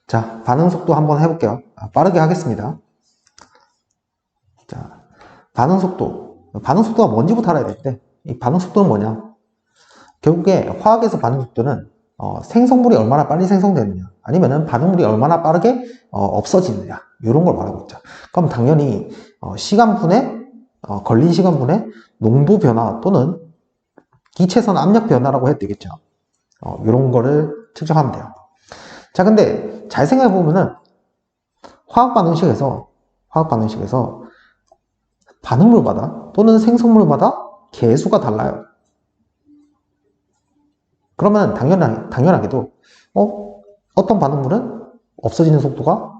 자, 반응 속도 한번 해볼게요. 빠르게 하겠습니다. 자, 반응 속도. 반응 속도가 뭔지부터 알아야 되는데, 이 반응 속도는 뭐냐? 결국에 화학에서 반응 속도는 생성물이 얼마나 빨리 생성되느냐, 아니면은 반응물이 얼마나 빠르게 없어지느냐, 이런 걸 말하고 있죠. 그럼 당연히 시간분에 걸린 시간분에 농도 변화 또는 기체선 압력 변화라고 해도 되겠죠. 이런 거를 측정하면 돼요. 자, 근데 잘 생각해 보면은 화학 반응식에서 반응물마다 또는 생성물마다 계수가 달라요. 그러면 당연하게도 어떤 반응물은 없어지는 속도가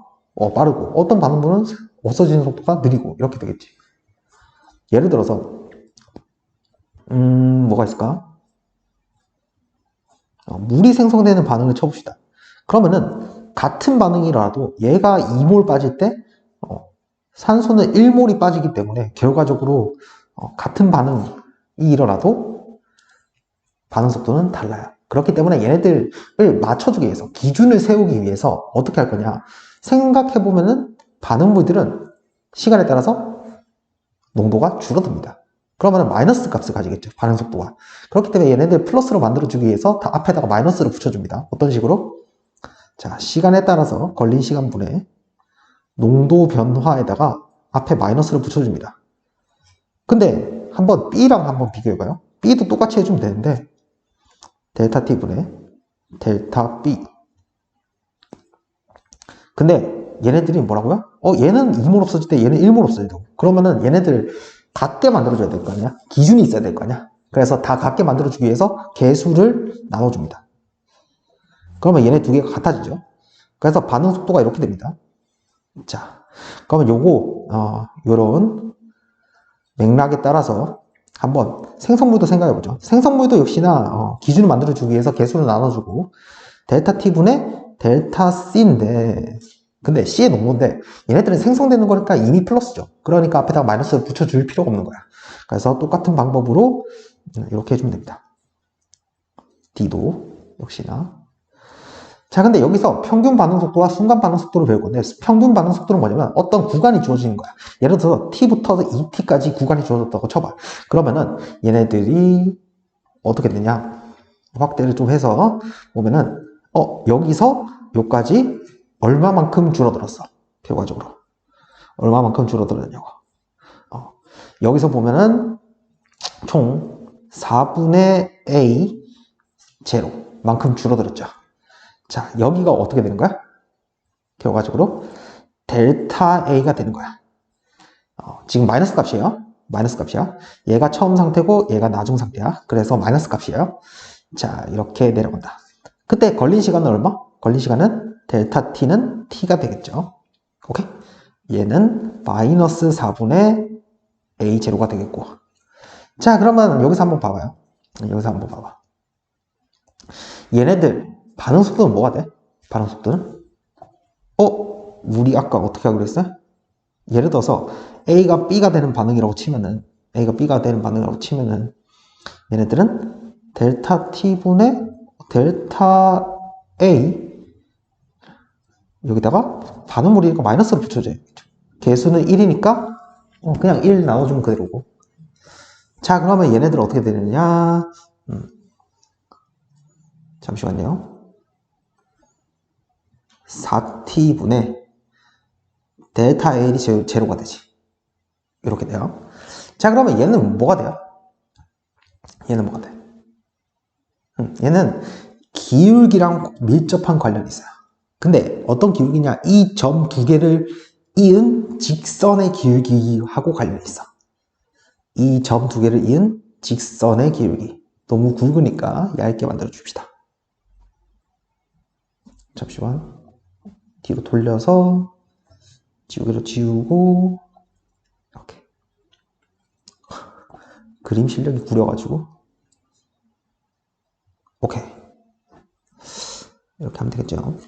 빠르고 어떤 반응물은 없어지는 속도가 느리고 이렇게 되겠지. 예를 들어서 뭐가 있을까? 물이 생성되는 반응을 쳐봅시다. 그러면은 같은 반응이라도 얘가 2몰 빠질 때 산소는 1몰이 빠지기 때문에 결과적으로 같은 반응이 일어나도 반응 속도는 달라요. 그렇기 때문에 얘네들을 맞춰주기 위해서, 기준을 세우기 위해서 어떻게 할 거냐, 생각해보면은 반응물들은 시간에 따라서 농도가 줄어듭니다. 그러면 마이너스 값을 가지겠죠, 반응 속도가. 그렇기 때문에 얘네들 플러스로 만들어주기 위해서 다 앞에다가 마이너스를 붙여줍니다. 어떤 식으로? 자, 시간에 따라서 걸린 시간분의 농도 변화에다가 앞에 마이너스를 붙여줍니다. 근데 한번 B랑 한번 비교해봐요. B도 똑같이 해주면 되는데 델타 T분의 델타 B. 근데 얘네들이 뭐라고요? 얘는 2몰 없어질 때 얘는 1몰 없어진다고. 그러면은 얘네들 같게 만들어줘야 될 거 아니야? 기준이 있어야 될 거 아니야? 그래서 다 같게 만들어주기 위해서 개수를 나눠줍니다. 그러면 얘네 두 개가 같아지죠. 그래서 반응 속도가 이렇게 됩니다. 자, 그러면 요런 맥락에 따라서 한번 생성물도 생각해보죠. 생성물도 역시나 기준을 만들어주기 위해서 개수를 나눠주고 델타 T분의 델타 C인데, 근데 C의 농도인데 얘네들은 생성되는 거니까 이미 플러스죠. 그러니까 앞에다가 마이너스를 붙여줄 필요가 없는 거야. 그래서 똑같은 방법으로 이렇게 해주면 됩니다. D도 역시나. 자, 근데 여기서 평균 반응 속도와 순간 반응 속도를 배울 건데, 평균 반응 속도는 뭐냐면 어떤 구간이 주어지는 거야. 예를 들어서 T부터 2T까지 구간이 주어졌다고 쳐봐. 그러면은 얘네들이 어떻게 되냐, 확대를 좀 해서 보면은 여기서 여기까지 얼마만큼 줄어들었어, 결과적으로 얼마만큼 줄어들었냐고. 여기서 보면은 총 4분의 A 제로 만큼 줄어들었죠. 자, 여기가 어떻게 되는 거야? 결과적으로 델타 A가 되는 거야. 지금 마이너스 값이에요. 마이너스 값이야. 얘가 처음 상태고 얘가 나중 상태야. 그래서 마이너스 값이에요. 자, 이렇게 내려간다. 그때 걸린 시간은 얼마? 걸린 시간은 델타 T는 T가 되겠죠. 오케이? 얘는 마이너스 4분의 A0가 되겠고. 자, 그러면 여기서 한번 봐봐요. 여기서 한번 봐봐. 얘네들 반응 속도는 뭐가 돼? 반응 속도는? 우리 아까 어떻게 하기로 했어요? 예를 들어서 A가 B가 되는 반응이라고 치면은, 얘네들은 델타 T분의 델타 A, 여기다가 반응물이니까 마이너스를 붙여줘요. 개수는 1이니까 그냥 1 나눠주면 그대로고. 자, 그러면 얘네들 어떻게 되느냐, 잠시만요. 4t분의 델타 A이 제로가 되지. 이렇게 돼요. 자, 그러면 얘는 뭐가 돼요? 얘는 뭐가 돼? 얘는 기울기랑 밀접한 관련이 있어요. 근데 어떤 기울기냐, 이 점 두 개를 이은 직선의 기울기하고 관련이 있어. 이 점 두 개를 이은 직선의 기울기. 너무 굵으니까 얇게 만들어 줍시다. 잠시만, 뒤로 돌려서 지우개로 지우고, 이렇게. 그림 실력이 구려가지고. 오케이. 이렇게 하면 되겠죠.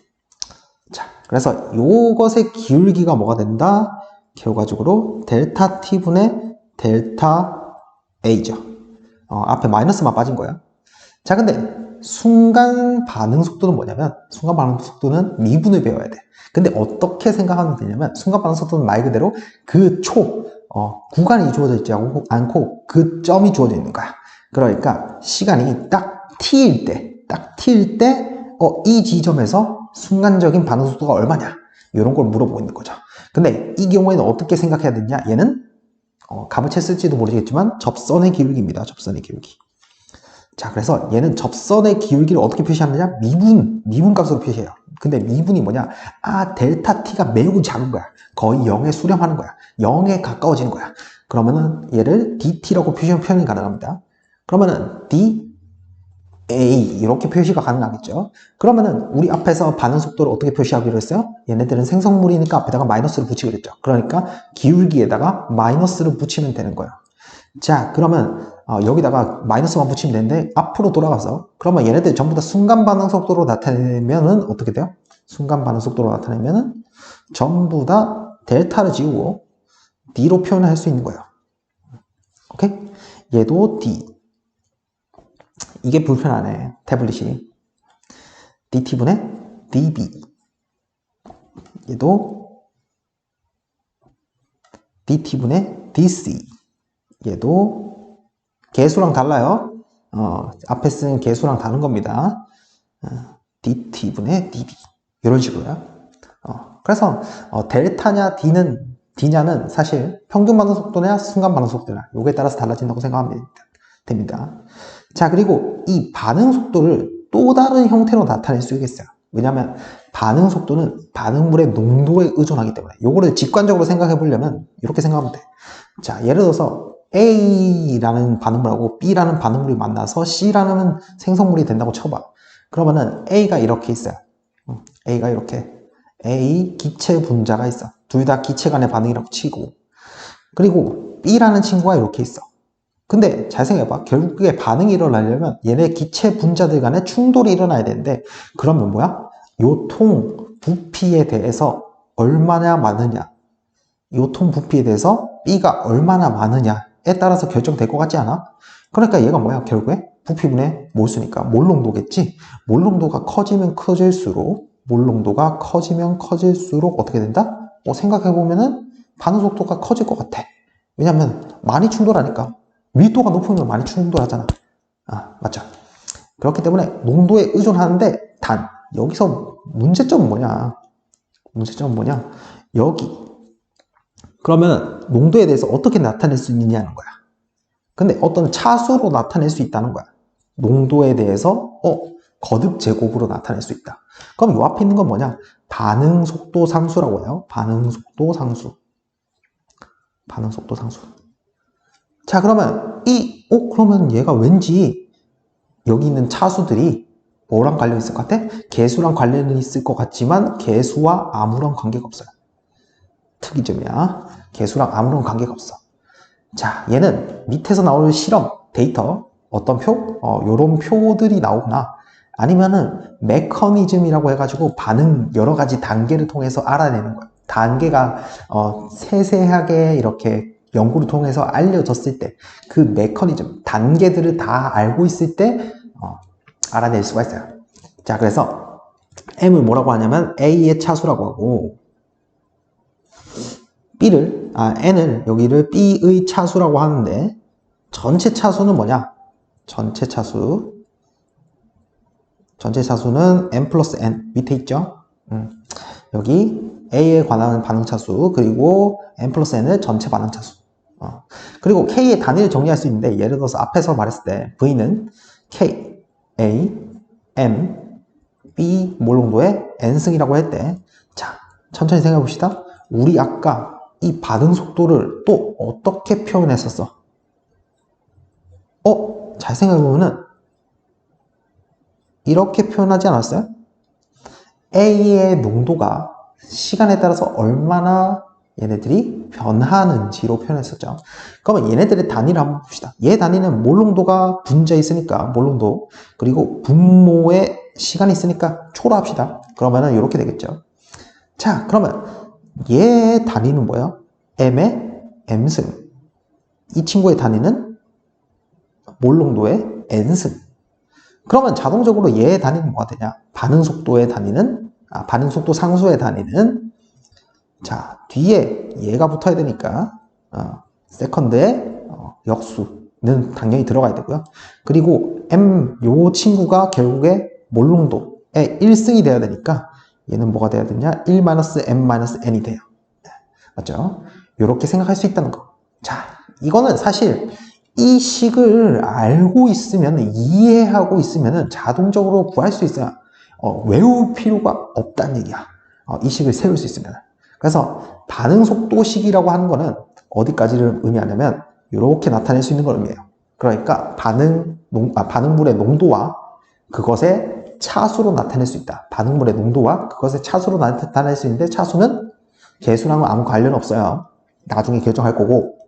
자, 그래서 요것의 기울기가 뭐가 된다? 결과적으로 델타 T분의 델타 A죠. 앞에 마이너스만 빠진 거야. 자, 근데 순간 반응 속도는 뭐냐면, 순간 반응 속도는 미분을 배워야 돼. 근데 어떻게 생각하면 되냐면, 순간 반응 속도는 말 그대로 그 구간이 주어져 있지 않고 그 점이 주어져 있는 거야. 그러니까 시간이 딱 t일 때, 이 지점에서 순간적인 반응 속도가 얼마냐? 이런 걸 물어보고 있는 거죠. 근데 이 경우에는 어떻게 생각해야 되냐? 얘는 가무쳤을지도 모르겠지만 접선의 기울기입니다. 접선의 기울기. 자, 그래서 얘는 접선의 기울기를 어떻게 표시하느냐? 미분 값으로 표시해요. 근데 미분이 뭐냐? 델타 t가 매우 작은 거야. 거의 0에 수렴하는 거야. 0에 가까워지는 거야. 그러면은 얘를 dt라고 표현이 가능합니다. 그러면은 d A 이렇게 표시가 가능하겠죠. 그러면은 우리 앞에서 반응 속도를 어떻게 표시하기로 했어요? 얘네들은 생성물이니까 앞에다가 마이너스를 붙이기로 했죠. 그러니까 기울기에다가 마이너스를 붙이면 되는 거예요. 자, 그러면 여기다가 마이너스만 붙이면 되는데 앞으로 돌아가서 그러면 얘네들 전부 다 순간 반응 속도로 나타내면은 어떻게 돼요? 순간 반응 속도로 나타내면은 전부 다 델타를 지우고 D로 표현할 수 있는 거예요. 오케이? 얘도 D. 이게 불편하네. 태블릿이. DT분의 DB. 얘도 DT분의 DC. 얘도 개수랑 달라요. 앞에 쓴 개수랑 다른 겁니다. DT분의 DB. 이런 식으로요. 그래서 델타냐 D냐는 사실 평균 반응 속도냐 순간 반응 속도냐 요거에 따라서 달라진다고 생각하면 됩니다. 자, 그리고 이 반응 속도를 또 다른 형태로 나타낼 수 있겠어요. 왜냐하면 반응 속도는 반응물의 농도에 의존하기 때문에 요거를 직관적으로 생각해 보려면 이렇게 생각하면 돼. 자, 예를 들어서 A라는 반응물하고 B라는 반응물이 만나서 C라는 생성물이 된다고 쳐봐. 그러면은 A가 이렇게 있어요. A가 이렇게 A 기체 분자가 있어. 둘 다 기체 간의 반응이라고 치고. 그리고 B라는 친구가 이렇게 있어. 근데 잘 생각해봐. 결국에 반응이 일어나려면 얘네 기체 분자들 간에 충돌이 일어나야 되는데 그러면 뭐야? 요 통 부피에 대해서 얼마나 많으냐, 요 통 부피에 대해서 B가 얼마나 많으냐에 따라서 결정될 것 같지 않아? 그러니까 얘가 뭐야? 결국에 부피분의 몰수니까 몰농도겠지? 몰농도가 커지면 커질수록 어떻게 된다? 생각해보면은 반응 속도가 커질 것 같아. 왜냐면 많이 충돌하니까. 밀도가 높으면 많이 충돌하잖아. 맞죠? 그렇기 때문에 농도에 의존하는데 여기서 문제점은 뭐냐? 여기. 그러면 농도에 대해서 어떻게 나타낼 수 있느냐는 거야. 근데 어떤 차수로 나타낼 수 있다는 거야. 농도에 대해서 거듭 제곱으로 나타낼 수 있다. 그럼 요 앞에 있는 건 뭐냐? 반응 속도 상수라고 해요. 반응 속도 상수. 자, 그러면 그러면 얘가 왠지 여기 있는 차수들이 뭐랑 관련 있을 것 같아? 개수랑 관련이 있을 것 같지만 개수와 아무런 관계가 없어요. 특이점이야. 개수랑 아무런 관계가 없어. 자, 얘는 밑에서 나올 실험, 데이터, 어떤 표? 요런 표들이 나오거나 아니면은 메커니즘이라고 해가지고 반응 여러 가지 단계를 통해서 알아내는 거야. 단계가 세세하게 이렇게 연구를 통해서 알려졌을 때 그 메커니즘, 단계들을 다 알고 있을 때 알아낼 수가 있어요. 자, 그래서 M을 뭐라고 하냐면 A의 차수라고 하고 N을 여기를 B의 차수라고 하는데 전체 차수는 뭐냐? 전체 차수는 n 플러스 n 밑에 있죠? 여기 A에 관한 반응 차수 그리고 n 플러스 n을 전체 반응 차수. 그리고 K의 단위를 정리할 수 있는데 예를 들어서 앞에서 말했을 때 V는 K, A, M, B 몰농도의 n승이라고 했대. 자, 천천히 생각해 봅시다. 우리 아까 이 반응 속도를 또 어떻게 표현했었어? 잘 생각해보면은 이렇게 표현하지 않았어요? A의 농도가 시간에 따라서 얼마나 얘네들이 변하는지로 표현했었죠. 그러면 얘네들의 단위를 한번 봅시다. 얘 단위는 몰농도가 분자에 있으니까 몰농도, 그리고 분모에 시간이 있으니까 초로 합시다. 그러면은 이렇게 되겠죠. 자, 그러면 얘의 단위는 뭐예요? M의 M승. 이 친구의 단위는 몰농도의 N승. 그러면 자동적으로 얘의 단위는 뭐가 되냐? 반응 속도의 단위는, 반응 속도 상수의 단위는, 자, 뒤에 얘가 붙어야 되니까, 세컨드의 역수는 당연히 들어가야 되고요. 그리고 요 친구가 결국에 몰농도의 1승이 돼야 되니까, 얘는 뭐가 돼야 되냐? 1-m-n이 돼요. 맞죠? 이렇게 생각할 수 있다는 거. 자, 이거는 사실 이 식을 알고 있으면, 이해하고 있으면 자동적으로 구할 수 있어요. 외울 필요가 없다는 얘기야. 이 식을 세울 수 있으면. 그래서 반응 속도식이라고 하는 거는 어디까지를 의미하냐면 이렇게 나타낼 수 있는 걸 의미해요. 그러니까 반응물의 농도와 그것의 차수로 나타낼 수 있다. 반응물의 농도와 그것의 차수로 나타낼 수 있는데, 차수는 계수랑은 아무 관련 없어요. 나중에 결정할 거고.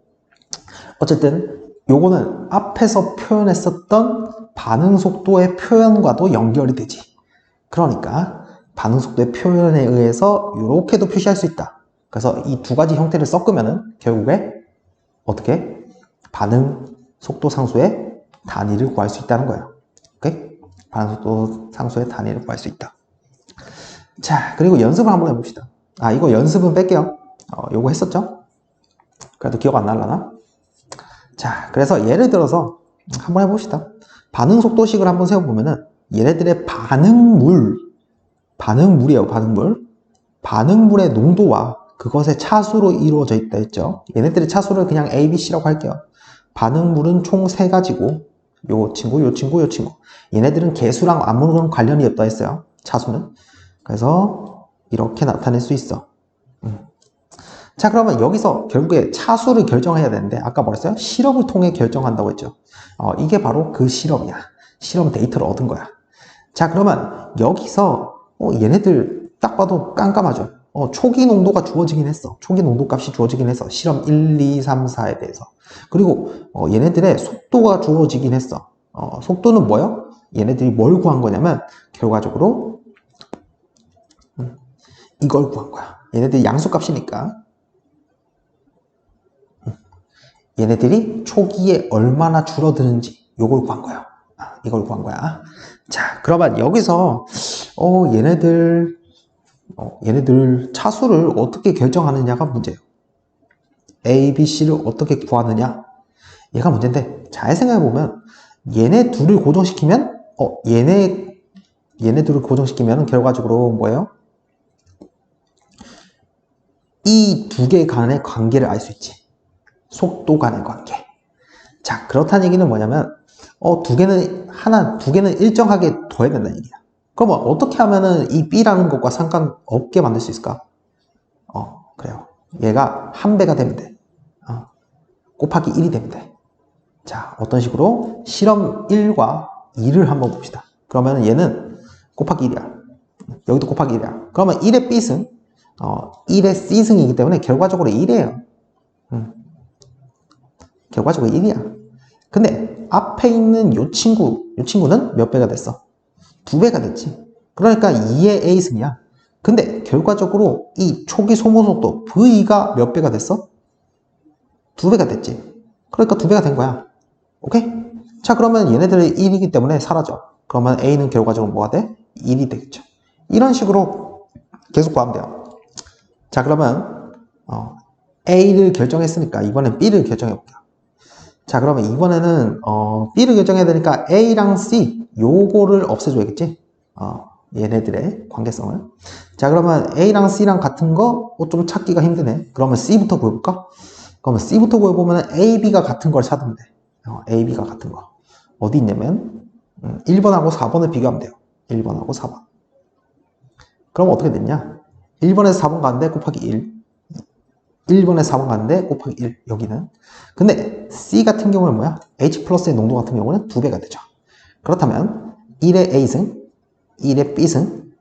어쨌든 요거는 앞에서 표현했었던 반응 속도의 표현과도 연결이 되지. 그러니까 반응 속도의 표현에 의해서 이렇게도 표시할 수 있다. 그래서 이 두 가지 형태를 섞으면은 결국에 어떻게 반응 속도 상수의 단위를 구할 수 있다는 거예요. 오케이? 반응 속도 상수의 단위를 구할 수 있다. 자, 그리고 연습을 한번 해봅시다. 이거 연습은 뺄게요. 요거 했었죠? 그래도 기억 안 날라나? 자, 그래서 예를 들어서 한번 해봅시다. 반응 속도식을 한번 세워보면은 얘네들의 반응물이에요, 반응물. 반응물의 농도와 그것의 차수로 이루어져 있다 했죠. 얘네들의 차수를 그냥 A, B, C라고 할게요. 반응물은 총 3가지고, 요 친구, 요 친구, 요 친구. 얘네들은 개수랑 아무런 관련이 없다 했어요, 차수는. 그래서 이렇게 나타낼 수 있어. 자, 그러면 여기서 결국에 차수를 결정해야 되는데, 아까 뭐랬어요? 실험을 통해 결정한다고 했죠. 이게 바로 그 실험이야. 실험 데이터를 얻은 거야. 자, 그러면 여기서 얘네들 딱 봐도 깜깜하죠. 초기 농도가 주어지긴 했어. 초기 농도 값이 주어지긴 했어. 실험 1, 2, 3, 4에 대해서. 그리고 얘네들의 속도가 주어지긴 했어. 속도는 뭐예요? 얘네들이 뭘 구한 거냐면 결과적으로 이걸 구한 거야. 얘네들이 양수값이니까 얘네들이 초기에 얼마나 줄어드는지 요걸 구한 거야. 이걸 구한 거야. 자, 그러면 여기서 얘네들 차수를 어떻게 결정하느냐가 문제예요. A, B, C를 어떻게 구하느냐, 얘가 문제인데, 잘 생각해보면 얘네 둘을 고정시키면 얘네 둘을 고정시키면 결과적으로 뭐예요? 이 두 개 간의 관계를 알 수 있지. 속도 간의 관계. 자, 그렇다는 얘기는 뭐냐면 두 개는 일정하게 둬야 된다는 얘기야. 그러면 어떻게 하면은 이 B라는 것과 상관없게 만들 수 있을까? 그래요. 얘가 한 배가 되면 돼. 곱하기 1이 되면 돼. 자, 어떤 식으로? 실험 1과 2를 한번 봅시다. 그러면 얘는 곱하기 1이야. 여기도 곱하기 1이야. 그러면 1의 B승, 1의 C승이기 때문에 결과적으로 1이에요. 결과적으로 1이야. 근데 앞에 있는 요 친구는 몇 배가 됐어? 2배가 됐지. 그러니까 2의 A승이야. 근데 결과적으로 이 초기 소모 속도 V가 몇 배가 됐어? 2배가 됐지. 그러니까 2배가 된 거야. 오케이? 자, 그러면 얘네들이 1이기 때문에 사라져. 그러면 A는 결과적으로 뭐가 돼? 1이 되겠죠. 이런 식으로 계속 구하면 돼요. 자, 그러면 A를 결정했으니까 이번엔 B를 결정해 볼게요. 자, 그러면 이번에는 B를 결정해야 되니까 A랑 C 요거를 없애줘야겠지. 얘네들의 관계성을. 자, 그러면 A랑 C랑 같은 거 좀 찾기가 힘드네. 그러면 C부터 구해볼까? 그러면 C부터 구해보면 A, B가 같은 걸 찾으면 돼. A, B가 같은 거. 어디 있냐면 1번하고 4번을 비교하면 돼요. 1번하고 4번. 그럼 어떻게 됐냐? 1번에서 4번 가는데 곱하기 1. 1번에서 4번 가는데 곱하기 1. 여기는. 근데 C 같은 경우는 뭐야? H 플러스의 농도 같은 경우는 2배가 되죠. 그렇다면 1의 A승, 1의 B승,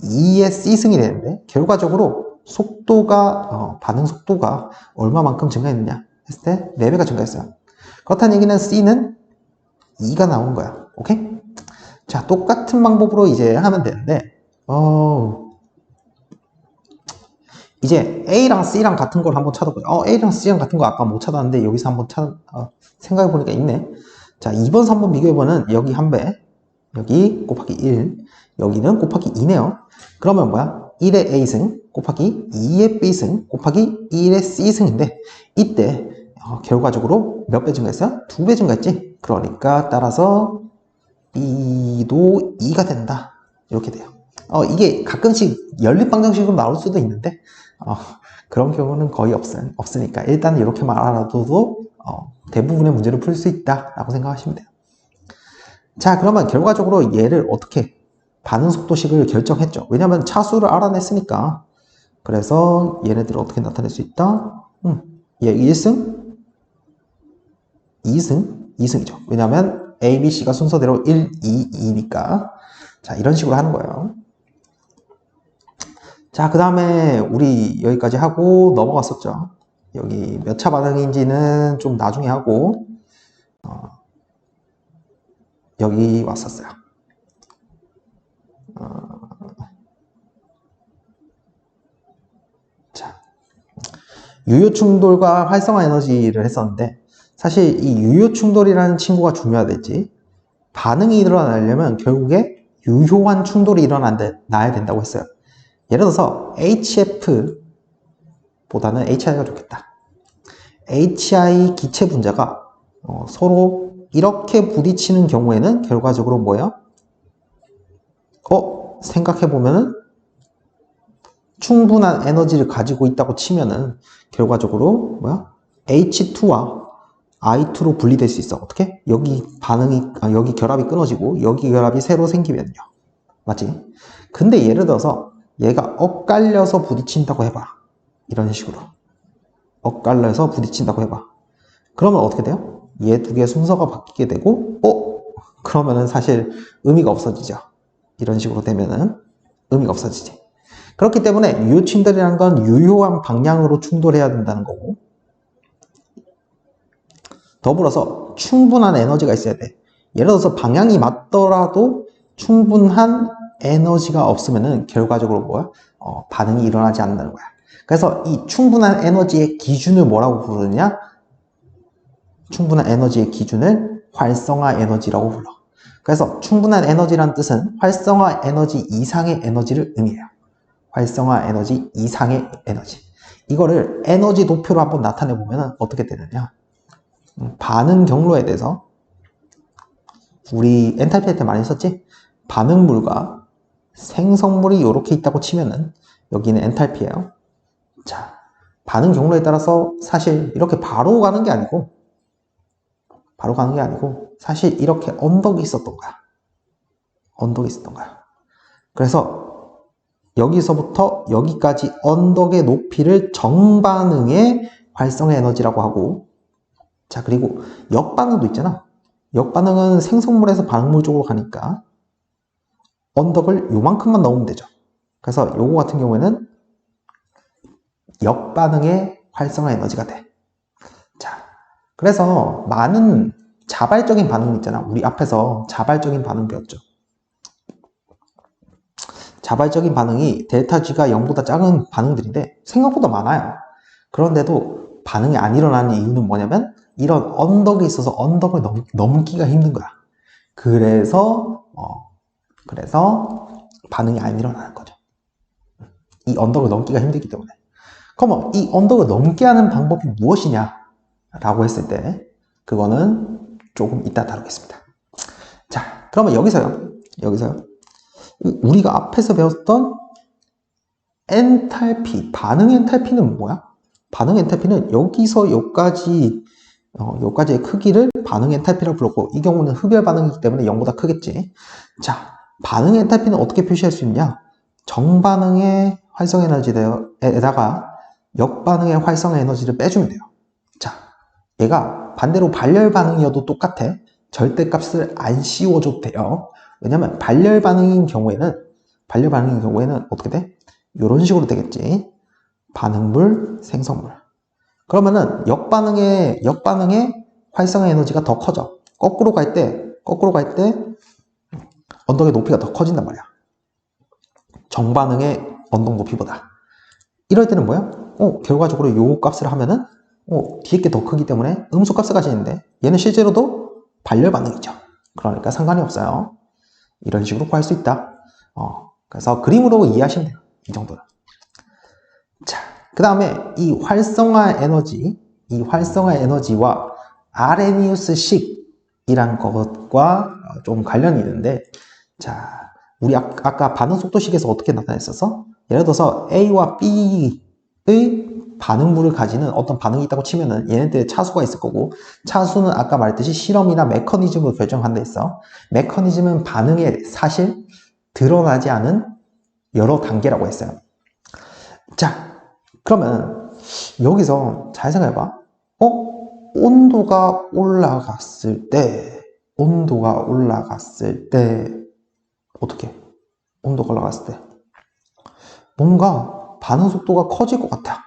2의 C승이 되는데 결과적으로 속도가 반응 속도가 얼마만큼 증가했느냐 했을 때 4배가 증가했어요. 그렇다는 얘기는 C는 2가 나온 거야. 오케이? 자, 똑같은 방법으로 이제 하면 되는데 이제 A랑 C랑 같은 걸 한번 찾아보자. A랑 C랑 같은 거 아까 못 찾았는데 여기서 한번 생각해보니까 있네. 자, 2번, 3번 비교해보면 여기 1배, 여기 곱하기 1, 여기는 곱하기 2네요. 그러면 뭐야? 1의 A승 곱하기 2의 B승 곱하기 1의 C승인데 이때 결과적으로 몇 배 증가했어요? 2배 증가했지? 그러니까 따라서 B도 2가 된다. 이렇게 돼요. 이게 가끔씩 연립방정식으로 나올 수도 있는데 그런 경우는 거의 없으니까 일단 이렇게만 알아둬도 대부분의 문제를 풀 수 있다라고 생각하시면 돼요. 자, 그러면 결과적으로 얘를 어떻게 반응 속도식을 결정했죠. 왜냐하면 차수를 알아냈으니까. 그래서 얘네들을 어떻게 나타낼 수 있다? 얘 1승, 2승, 2승이죠. 왜냐하면 A, B, C가 순서대로 1, 2, 2니까. 자, 이런 식으로 하는 거예요. 자, 그 다음에 우리 여기까지 하고 넘어갔었죠. 여기 몇 차 반응인지는 좀 나중에 하고 여기 왔었어요. 자, 유효 충돌과 활성화 에너지를 했었는데 사실 이 유효 충돌이라는 친구가 중요하겠지. 반응이 일어나려면 결국에 유효한 충돌이 일어나야 된다고 했어요. 예를 들어서 HF보다는 HI가 좋겠다. HI 기체 분자가 서로 이렇게 부딪히는 경우에는 결과적으로 뭐예요? 생각해보면은 충분한 에너지를 가지고 있다고 치면은 결과적으로 뭐야? H2와 I2로 분리될 수 있어. 어떻게? 여기 여기 결합이 끊어지고 여기 결합이 새로 생기면요. 맞지? 근데 예를 들어서 얘가 엇갈려서 부딪힌다고 해봐. 이런 식으로. 엇갈려서 부딪힌다고 해봐. 그러면 어떻게 돼요? 얘 두 개의 순서가 바뀌게 되고, 그러면은 사실 의미가 없어지죠. 이런 식으로 되면은 의미가 없어지지. 그렇기 때문에 유효 충돌이라는 건 유효한 방향으로 충돌해야 된다는 거고, 더불어서 충분한 에너지가 있어야 돼. 예를 들어서 방향이 맞더라도 충분한 에너지가 없으면은 결과적으로 뭐야? 반응이 일어나지 않는다는 거야. 그래서 이 충분한 에너지의 기준을 뭐라고 부르느냐? 충분한 에너지의 기준을 활성화 에너지라고 불러. 그래서 충분한 에너지란 뜻은 활성화 에너지 이상의 에너지를 의미해요. 활성화 에너지 이상의 에너지. 이거를 에너지 도표로 한번 나타내 보면 어떻게 되느냐? 반응 경로에 대해서 우리 엔탈피 할 때 많이 썼지? 반응물과 생성물이 이렇게 있다고 치면은 여기는 엔탈피예요. 자, 반응 경로에 따라서 사실 이렇게 바로 가는 게 아니고 사실 이렇게 언덕이 있었던 거야. 언덕이 있었던 거야. 그래서 여기서부터 여기까지 언덕의 높이를 정반응의 활성화 에너지라고 하고, 자, 그리고 역반응도 있잖아. 역반응은 생성물에서 반응물 쪽으로 가니까 언덕을 요만큼만 넣으면 되죠. 그래서 요거 같은 경우에는 역반응의 활성화 에너지가 돼. 자, 그래서 많은 자발적인 반응 있잖아. 우리 앞에서 자발적인 반응 배웠죠. 자발적인 반응이 델타 G가 0보다 작은 반응들인데 생각보다 많아요. 그런데도 반응이 안 일어나는 이유는 뭐냐면 이런 언덕이 있어서 언덕을 넘기가 힘든 거야. 그래서 반응이 안 일어나는 거죠. 이 언덕을 넘기가 힘들기 때문에. 그러면 이 언덕을 넘게 하는 방법이 무엇이냐 라고 했을 때 그거는 조금 이따 다루겠습니다. 자, 그러면 여기서요. 우리가 앞에서 배웠던 엔탈피, 반응 엔탈피는 뭐야? 반응 엔탈피는 여기서 여기까지의 크기를 반응 엔탈피라고 불렀고, 이 경우는 흡열 반응이기 때문에 0보다 크겠지. 자, 반응 엔탈피는 어떻게 표시할 수 있냐? 정반응의 활성 에너지에다가 역반응의 활성 에너지를 빼주면 돼요. 자, 얘가 반대로 발열 반응이어도 똑같아. 절대값을 안 씌워줘도 돼요. 왜냐면 발열 반응인 경우에는 어떻게 돼? 이런 식으로 되겠지. 반응물, 생성물. 그러면은 역반응의 활성화 에너지가 더 커져. 거꾸로 갈 때 언덕의 높이가 더 커진단 말이야. 정반응의 언덕 높이보다. 이럴 때는 뭐야? 결과적으로 요 값을 하면은 뒤에 게 더 크기 때문에 음수 값을 가지는데 얘는 실제로도 발열 반응이죠. 그러니까 상관이 없어요. 이런 식으로 구할 수 있다. 그래서 그림으로 이해하시면 돼요. 이 정도는. 자, 그 다음에 이 활성화 에너지와 아레니우스식이란 것과 좀 관련이 있는데, 자, 우리 아까 반응 속도식에서 어떻게 나타냈었어? 예를 들어서 A와 B의 반응물을 가지는 어떤 반응이 있다고 치면은 얘네들의 차수가 있을 거고, 차수는 아까 말했듯이 실험이나 메커니즘으로 결정한다 했어. 메커니즘은 반응의 사실, 드러나지 않은 여러 단계라고 했어요. 자, 그러면 여기서 잘 생각해봐. 온도가 올라갔을 때 어떻게? 온도가 올라갔을 때 뭔가 반응 속도가 커질 것 같아.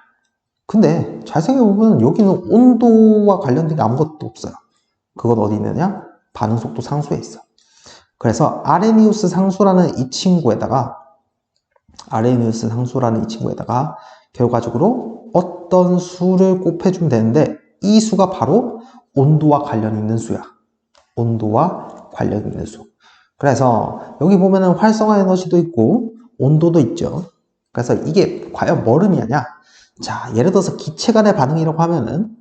근데 잘 생각해보면 여기는 온도와 관련된 게 아무것도 없어요. 그건 어디 있느냐? 반응 속도 상수에 있어. 그래서 아레니우스 상수라는 이 친구에다가 결과적으로 어떤 수를 곱해주면 되는데, 이 수가 바로 온도와 관련 있는 수야. 온도와 관련 있는 수. 그래서 여기 보면은 활성화 에너지도 있고 온도도 있죠. 그래서 이게 과연 뭘 의미하냐? 자, 예를 들어서 기체 간의 반응이라고 하면은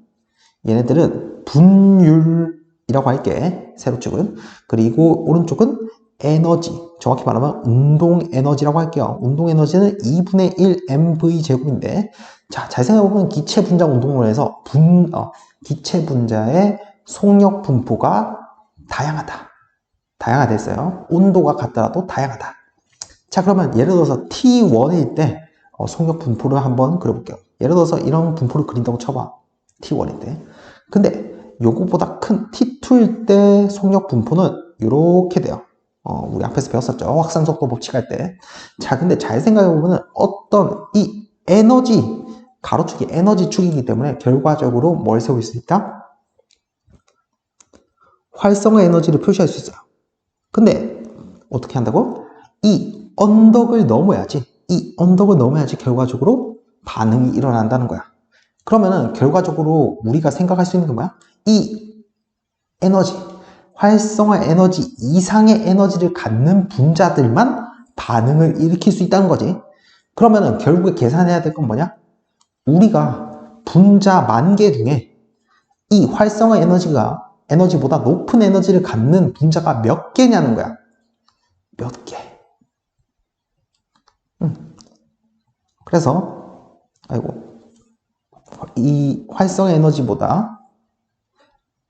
얘네들은 분율이라고 할게. 세로축은. 그리고 오른쪽은 에너지. 정확히 말하면 운동 에너지라고 할게요. 운동 에너지는 2분의 1 mv 제곱인데, 자, 잘 생각해보면 기체 분자 운동을 해서 기체 분자의 속력 분포가 다양하댔어요. 온도가 같더라도 다양하다. 자, 그러면 예를 들어서 T1일 때 속력 분포를 한번 그려볼게요. 예를 들어서 이런 분포를 그린다고 쳐봐. T1일 때. 근데 요거보다 큰 T2일 때 속력 분포는 이렇게 돼요. 우리 앞에서 배웠었죠. 확산속도 법칙 할 때. 자, 근데 잘 생각해보면 어떤 이 에너지, 가로축이 에너지 축이기 때문에 결과적으로 뭘 세울 수 있다? 활성화 에너지를 표시할 수 있어요. 근데 어떻게 한다고? 이 언덕을 넘어야지 결과적으로 반응이 일어난다는 거야. 그러면은 결과적으로 우리가 생각할 수 있는 게 뭐야? 이 에너지, 활성화 에너지 이상의 에너지를 갖는 분자들만 반응을 일으킬 수 있다는 거지. 그러면은 결국에 계산해야 될 건 뭐냐? 우리가 분자 10,000개 중에 이 활성화 에너지보다 높은 에너지를 갖는 분자가 몇 개냐는 거야. 몇 개. 그래서 이 활성화 에너지보다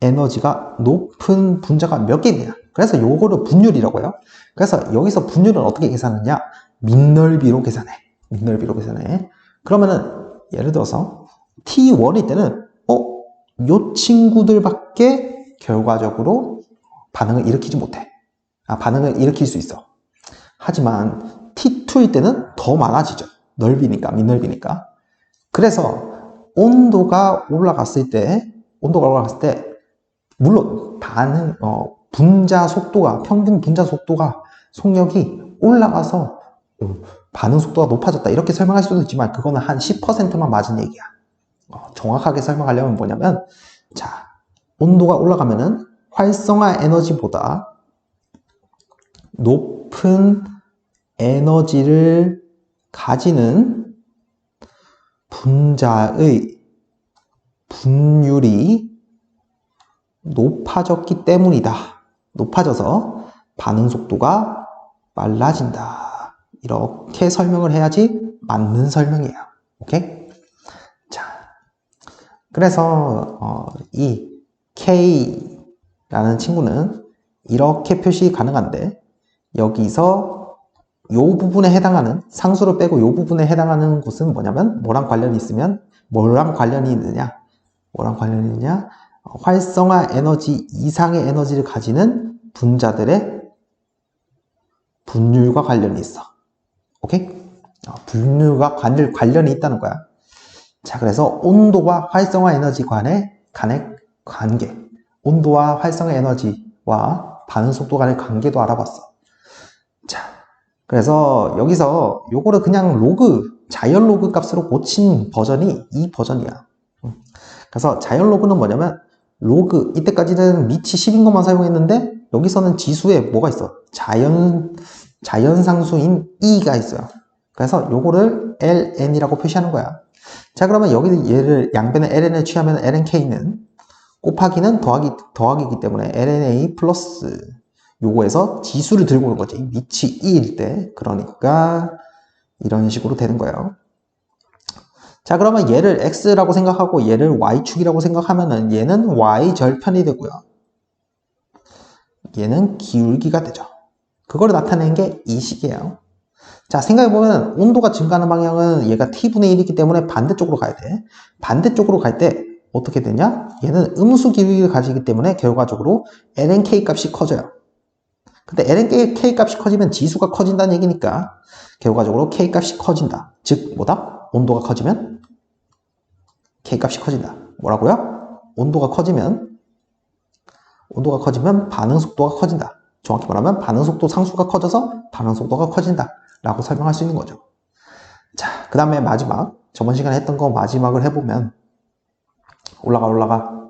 에너지가 높은 분자가 몇 개 있냐. 그래서 요거를 분율이라고 해요. 그래서 여기서 분율은 어떻게 계산하느냐? 민넓이로 계산해. 그러면은 예를 들어서 T1일 때는 요 친구들밖에 결과적으로 반응을 일으키지 못해. 반응을 일으킬 수 있어. 하지만 T2일 때는 더 많아지죠. 민넓이니까. 그래서 온도가 올라갔을 때 물론 평균 분자 속도가 속력이 올라가서 반응 속도가 높아졌다 이렇게 설명할 수도 있지만, 그거는 한 10%만 맞은 얘기야. 정확하게 설명하려면 뭐냐면, 자, 온도가 올라가면은 활성화 에너지보다 높은 에너지를 가지는 분자의 분율이 높아졌기 때문이다. 높아져서 반응 속도가 빨라진다. 이렇게 설명을 해야지 맞는 설명이에요. 오케이? 자, 그래서 이 K라는 친구는 이렇게 표시 가능한데, 여기서 요 부분에 해당하는, 상수를 빼고 요 부분에 해당하는 곳은 뭐냐면, 뭐랑 관련이 있느냐? 활성화 에너지 이상의 에너지를 가지는 분자들의 분율과 관련이 있어. 오케이? 분율과 관련이 있다는 거야. 자, 그래서 온도와 활성화 에너지 간의 관계. 온도와 활성화 에너지와 반응 속도 간의 관계도 알아봤어. 자, 그래서 여기서 요거를 그냥 자연 로그 값으로 고친 버전이 이 버전이야. 그래서 자연 로그는 뭐냐면, 이때까지는 미치 10인 것만 사용했는데, 여기서는 지수에 뭐가 있어? 자연상수인 E가 있어요. 그래서 요거를 ln이라고 표시하는 거야. 자, 그러면 여기 얘를 양변에 ln을 취하면 lnk는 곱하기는 더하기이기 때문에 lna 플러스 요거에서 지수를 들고 오는 거지. 밑이 2일 때. 그러니까 이런 식으로 되는 거예요. 자, 그러면 얘를 x라고 생각하고 얘를 y축이라고 생각하면은 얘는 y절편이 되고요. 얘는 기울기가 되죠. 그걸 나타내는 게 이 식이에요. 자, 생각해보면 온도가 증가하는 방향은 얘가 t분의 1이기 때문에 반대쪽으로 가야 돼. 반대쪽으로 갈 때 어떻게 되냐? 얘는 음수 기울기를 가지기 때문에 결과적으로 lnk 값이 커져요. 근데 lnk 값이 커지면 지수가 커진다는 얘기니까 결과적으로 k 값이 커진다. 즉 뭐다? 온도가 커지면 k 값이 커진다. 뭐라고요? 온도가 커지면 반응 속도가 커진다. 정확히 말하면 반응 속도 상수가 커져서 반응 속도가 커진다 라고 설명할 수 있는 거죠. 자, 그 다음에 마지막, 저번 시간에 했던 거 마지막을 해보면 올라가.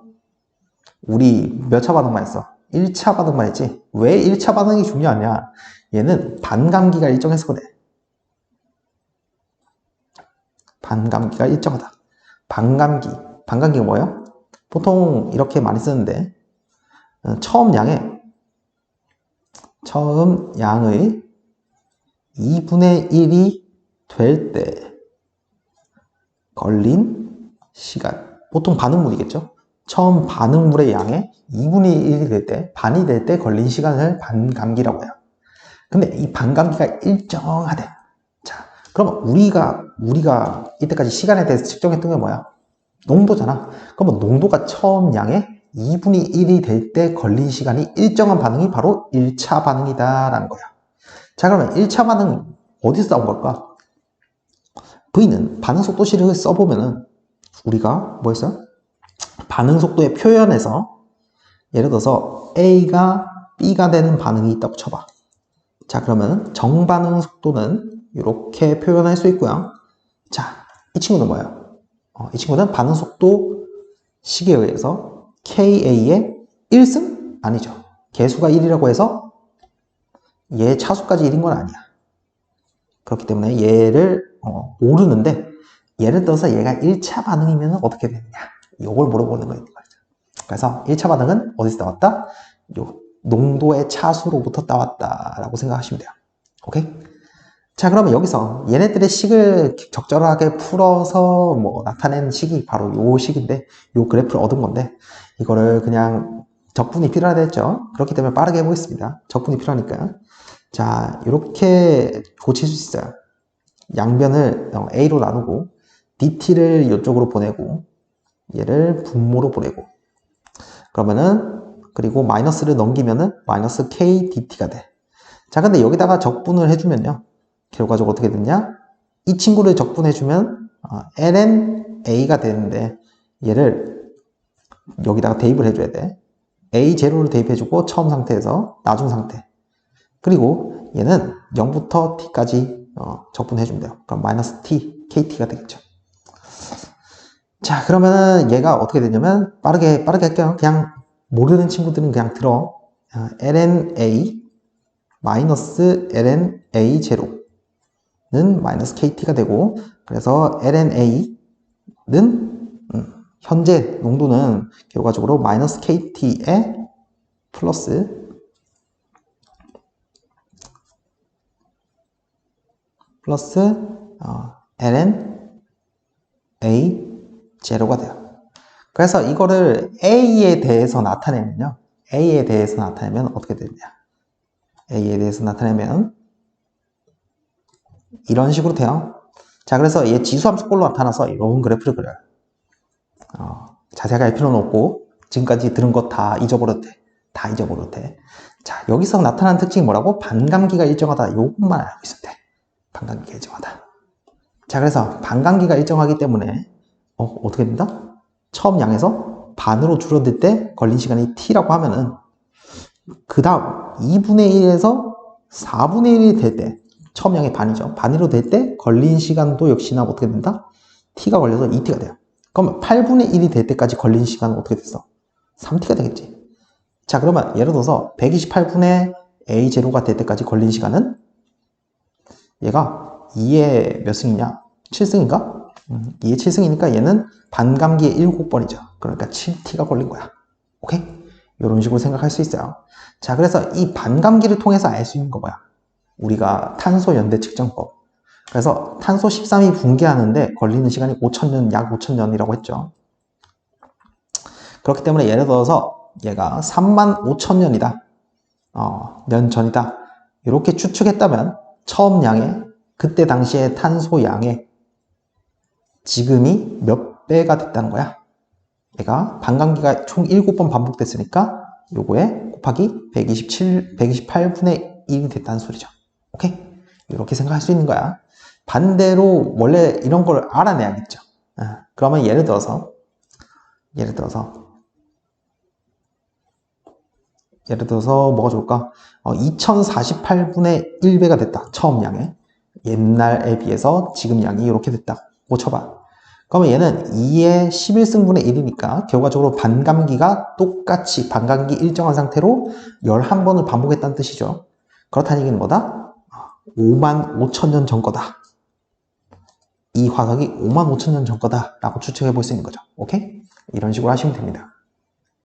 우리 몇 차 반응만 했어? 1차 반응만 했지. 왜 1차 반응이 중요하냐? 얘는 반감기가 일정해서 그래. 반감기가 일정하다. 반감기가 뭐예요? 보통 이렇게 많이 쓰는데 처음 양의 2분의 1이 될 때 걸린 시간. 보통 반응물이겠죠? 처음 반응물의 양의 2분의 1이 될 때, 반이 될 때 걸린 시간을 반감기라고 해요. 근데 이 반감기가 일정하대. 자, 그러면 우리가 이때까지 시간에 대해서 측정했던 게 뭐야? 농도잖아. 그러면 농도가 처음 양의 2분의 1이 될 때 걸린 시간이 일정한 반응이 바로 1차 반응이다 라는 거야. 자, 그러면 1차 반응 어디서 나온 걸까? V는 반응 속도식을 써보면은 우리가 뭐 했어요? 반응 속도의 표현에서 예를 들어서 A가 B가 되는 반응이 있다고 쳐봐. 자, 그러면 정반응 속도는 이렇게 표현할 수 있고요. 자, 이 친구는 뭐예요? 이 친구는 반응 속도 식에 의해서 KA의 1승? 아니죠. 개수가 1이라고 해서 얘 차수까지 1인 건 아니야. 그렇기 때문에 얘를 모르는데 예를 들어서 얘가 1차 반응이면 어떻게 되느냐 이걸 물어보는 거예요. 그래서 1차 반응은 어디서 나왔다? 요 농도의 차수로부터 따왔다 라고 생각하시면 돼요. 오케이? 자, 그러면 여기서 얘네들의 식을 적절하게 풀어서 나타낸 식이 바로 요 식인데 요 그래프를 얻은 건데 이거를 그냥 적분이 필요하다 했죠. 그렇기 때문에 빠르게 해보겠습니다. 적분이 필요하니까. 자, 이렇게 고칠 수 있어요. 양변을 A로 나누고 DT를 이쪽으로 보내고 얘를 분모로 보내고 그러면은 그리고 마이너스를 넘기면은 마이너스 K DT가 돼. 자, 근데 여기다가 적분을 해주면요. 결과적으로 어떻게 되냐? 이 친구를 적분해주면 ln A가 되는데 얘를 여기다가 대입을 해줘야 돼. A0를 대입해주고 처음 상태에서 나중 상태. 그리고 얘는 0부터 t까지 적분해주면 돼요. 그럼 마이너스 t, kt가 되겠죠. 자, 그러면 얘가 어떻게 되냐면 빠르게 할게요. 그냥 모르는 친구들은 그냥 들어. ln A 마이너스 ln A0는 마이너스 kt가 되고 그래서 ln A는 현재 농도는 결과적으로 마이너스 kt에 플러스 ln A0가 돼요. 그래서 이거를 A에 대해서 나타내면요. A에 대해서 나타내면 어떻게 되느냐. A에 대해서 나타내면 이런 식으로 돼요. 자, 그래서 얘 지수함수꼴로 나타나서 이런 그래프를 그려요. 자세하게 할 필요는 없고 지금까지 들은 거 다 잊어버려도 돼. 다 잊어버려도 돼. 자, 여기서 나타나는 특징이 뭐라고? 반감기가 일정하다. 요것만 알고 있으면 돼. 반감기가 일정하다. 자, 그래서 반감기가 일정하기 때문에 어떻게 된다? 처음 양에서 반으로 줄어들 때 걸린 시간이 t라고 하면은 그 다음 2분의 1에서 4분의 1이 될 때 처음 양의 반이죠. 반으로 될 때 걸린 시간도 역시나 어떻게 된다? t가 걸려서 2t가 돼요. 그럼 8분의 1이 될 때까지 걸린 시간은 어떻게 됐어? 3t가 되겠지. 자, 그러면 예를 들어서 128분의 A0가 될 때까지 걸린 시간은 얘가 2의 몇 승이냐? 7승인가? 2의 7승이니까 얘는 반감기의 7번이죠. 그러니까 7t가 걸린 거야. 오케이? 이런 식으로 생각할 수 있어요. 자, 그래서 이 반감기를 통해서 알 수 있는 거 뭐야? 우리가 탄소 연대 측정법. 그래서 탄소 13이 붕괴하는데 걸리는 시간이 5,000년, 약 5,000년이라고 했죠. 그렇기 때문에 예를 들어서 얘가 35,000년이다. 년 전이다. 이렇게 추측했다면 처음 양의 그때 당시의 탄소 양의 지금이 몇 배가 됐다는 거야. 얘가 반감기가 총 7번 반복됐으니까 요거에 곱하기 128분의 1이 됐다는 소리죠. 오케이? 이렇게 생각할 수 있는 거야. 반대로 원래 이런 걸 알아내야겠죠. 그러면 예를 들어서 '뭐가 좋을까? 2048분의 1배가 됐다. 처음 양에. 옛날에 비해서 지금 양이 이렇게 됐다. 고 쳐봐. 그러면 얘는 2의 11승분의 1이니까 결과적으로 반감기가 똑같이 반감기 일정한 상태로 11번을 반복했다는 뜻이죠. 그렇다는 얘기는 뭐다? 55,000년 전 거다. 이 화석이 55,000년 전 거다 라고 추측해 볼 수 있는 거죠. 오케이? 이런 식으로 하시면 됩니다.